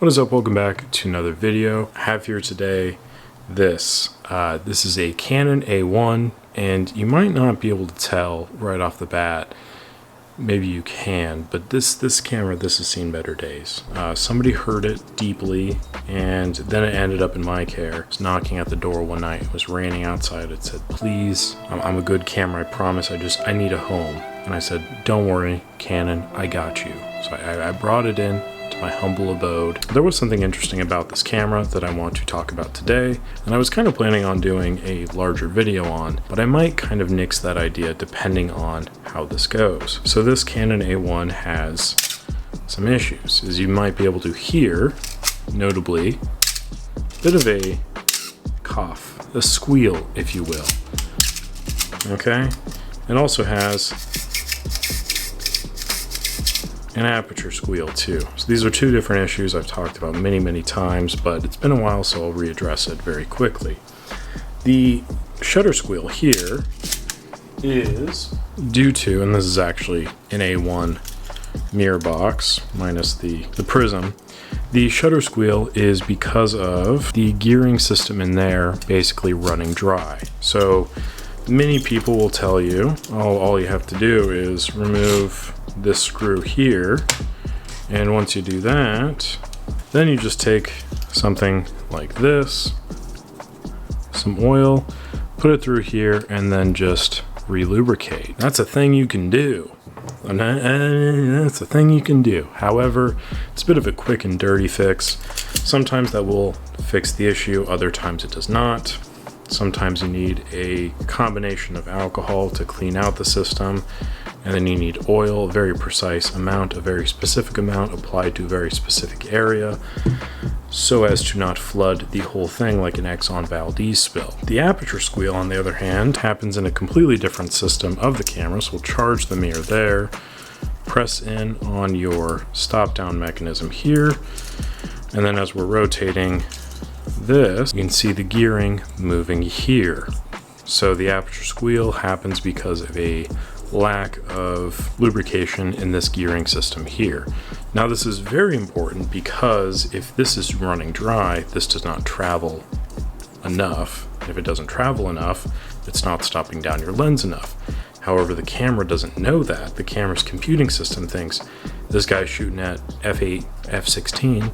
What is up? Welcome back to another video. I have here today this is a Canon A1, and you might not be able to tell right off the bat. Maybe you can, but this camera, this has seen better days. Somebody heard it deeply, and then it ended up in my care. I was knocking at the door one night. It was raining outside. It said, "Please, I'm a good camera, I promise. I need a home." And I said, "Don't worry, Canon, I got you." So I brought it in to my humble abode. There was something interesting about this camera that I want to talk about today, and I was kind of planning on doing a larger video on, but I might kind of nix that idea depending on how this goes. So this Canon A1 has some issues, as you might be able to hear, notably, a bit of a cough, a squeal, if you will. Okay? It also has an aperture squeal too. So these are two different issues I've talked about many times, but it's been a while, so I'll readdress it very quickly. The shutter squeal here is due to, and this is actually an A1 mirror box minus the prism. The shutter squeal is because of the gearing system in there basically running dry. So many people will tell you all you have to do is remove this screw here, and once you do that, then you just take something like this, some oil, put it through here, and then just relubricate. That's a thing you can do. That's a thing you can do. However, it's a bit of a quick and dirty fix. Sometimes that will fix the issue, other times it does not. Sometimes you need a combination of alcohol to clean out the system, and then you need oil, a very precise amount, a very specific amount applied to a very specific area, so as to not flood the whole thing like an Exxon Valdez spill. The aperture squeal, on the other hand, happens in a completely different system of the camera, so we'll charge the mirror there, press in on your stop down mechanism here, and then as we're rotating this, you can see the gearing moving here. So the aperture squeal happens because of a lack of lubrication in this gearing system here. Now this is very important because if this is running dry, this does not travel enough. If it doesn't travel enough, it's not stopping down your lens enough. However, the camera doesn't know that. The camera's computing system thinks this guy's shooting at f8, f16,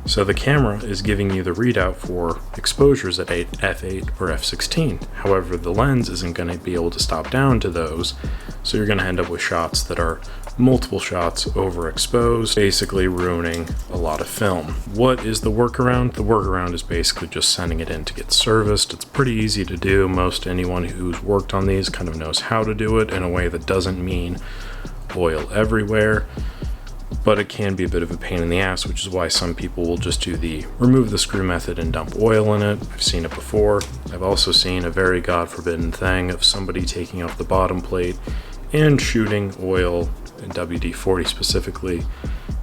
so the camera is giving you the readout for exposures at f8 or f16. However, the lens isn't going to be able to stop down to those, so you're going to end up with shots that are multiple shots overexposed, basically ruining a lot of film. What is the workaround? The workaround is basically just sending it in to get serviced. It's pretty easy to do. Most anyone who's worked on these kind of knows how to do it in a way that doesn't mean oil everywhere. But it can be a bit of a pain in the ass, which is why some people will just do the remove the screw method and dump oil in it. I've seen it before. I've also seen a very god forbidden thing of somebody taking off the bottom plate and shooting oil, and WD-40 specifically,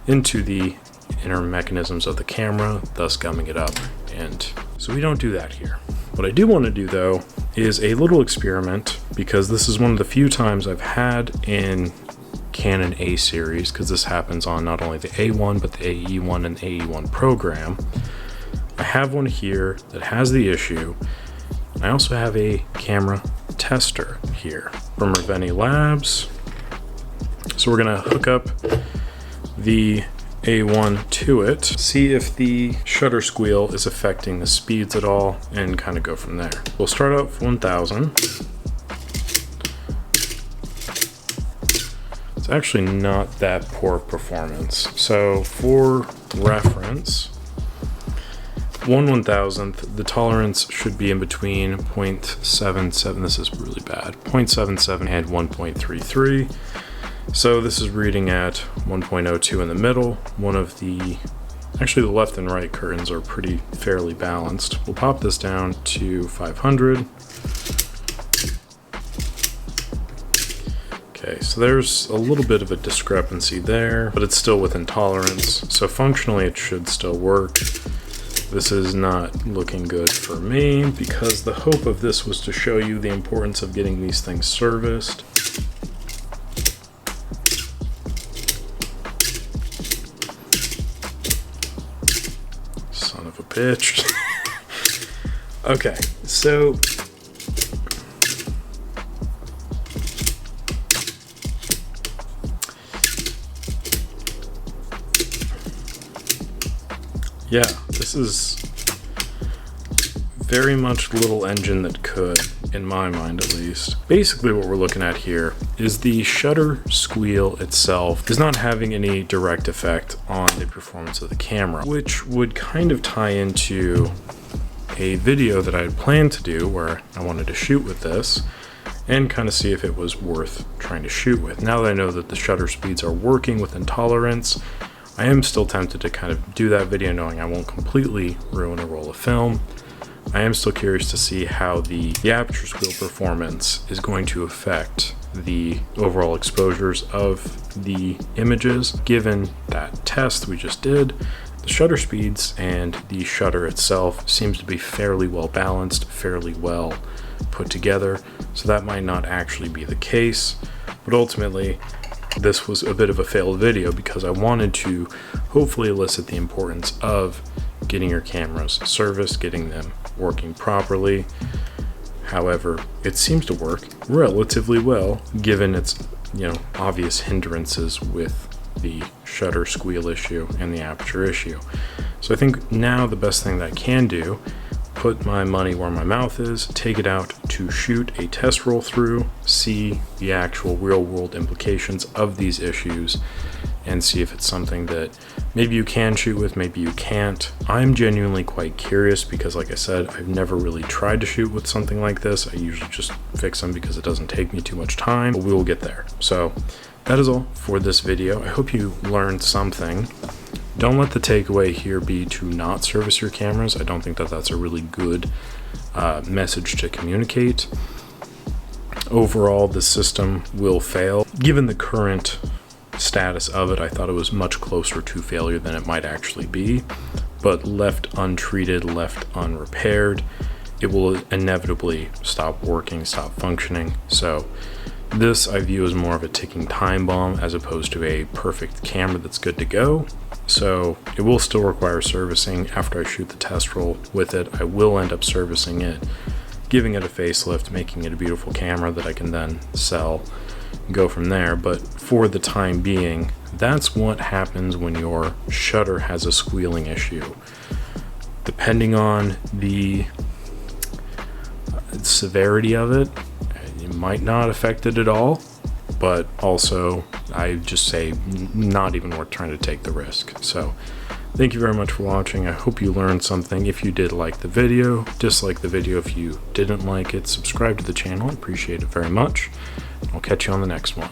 into the inner mechanisms of the camera, thus gumming it up. And so we don't do that here. What I do want to do though is a little experiment, because this is one of the few times I've had in Canon A series, because this happens on not only the A1 but the AE1 and AE1 program. I have one here that has the issue. I also have a camera tester here from Ravenny Labs. So we're gonna hook up the A1 to it, see if the shutter squeal is affecting the speeds at all, and kind of go from there. We'll start out with 1000. It's actually not that poor performance. So for reference, 1/1000th, the tolerance should be in between 0.77, this is really bad, 0.77 and 1.33. So this is reading at 1.02 in the middle. Actually the left and right curtains are pretty fairly balanced. We'll pop this down to 500. Okay, so there's a little bit of a discrepancy there, but it's still within tolerance. So functionally it should still work. This is not looking good for me, because the hope of this was to show you the importance of getting these things serviced. of a bitch. Okay, so yeah, this is very much little engine that could, in my mind at least. Basically what we're looking at here is the shutter squeal itself is not having any direct effect on the performance of the camera, which would kind of tie into a video that I had planned to do where I wanted to shoot with this and kind of see if it was worth trying to shoot with. Now that I know that the shutter speeds are working within tolerance, I am still tempted to kind of do that video knowing I won't completely ruin a roll of film. I am still curious to see how the aperture squeal performance is going to affect the overall exposures of the images. Given that test we just did, the shutter speeds and the shutter itself seems to be fairly well balanced, fairly well put together, so that might not actually be the case, but ultimately this was a bit of a failed video because I wanted to hopefully elicit the importance of getting your cameras serviced, getting them working properly. However, it seems to work relatively well given its, obvious hindrances with the shutter squeal issue and the aperture issue. So I think now the best thing that I can do, put my money where my mouth is, take it out to shoot a test roll through, see the actual real world implications of these issues, and see if it's something that maybe you can shoot with, maybe you can't. I'm genuinely quite curious because, like I said, I've never really tried to shoot with something like this. I usually just fix them because it doesn't take me too much time, but we will get there. So that is all for this video. I hope you learned something. Don't let the takeaway here be to not service your cameras. I don't think that that's a really good message to communicate. Overall, the system will fail. Given the current status of it, I thought it was much closer to failure than it might actually be. But left untreated, left unrepaired, it will inevitably stop working, stop functioning. So this I view as more of a ticking time bomb as opposed to a perfect camera that's good to go. So it will still require servicing. After I shoot the test roll with it, I will end up servicing it, giving it a facelift, making it a beautiful camera that I can then sell and go from there. But for the time being, that's what happens when your shutter has a squealing issue. Depending on the severity of it, it might not affect it at all, but also I just say not even worth trying to take the risk. So thank you very much for watching. I hope you learned something. If you did like the video, dislike the video if you didn't like it, subscribe to the channel. I appreciate it very much. I'll catch you on the next one.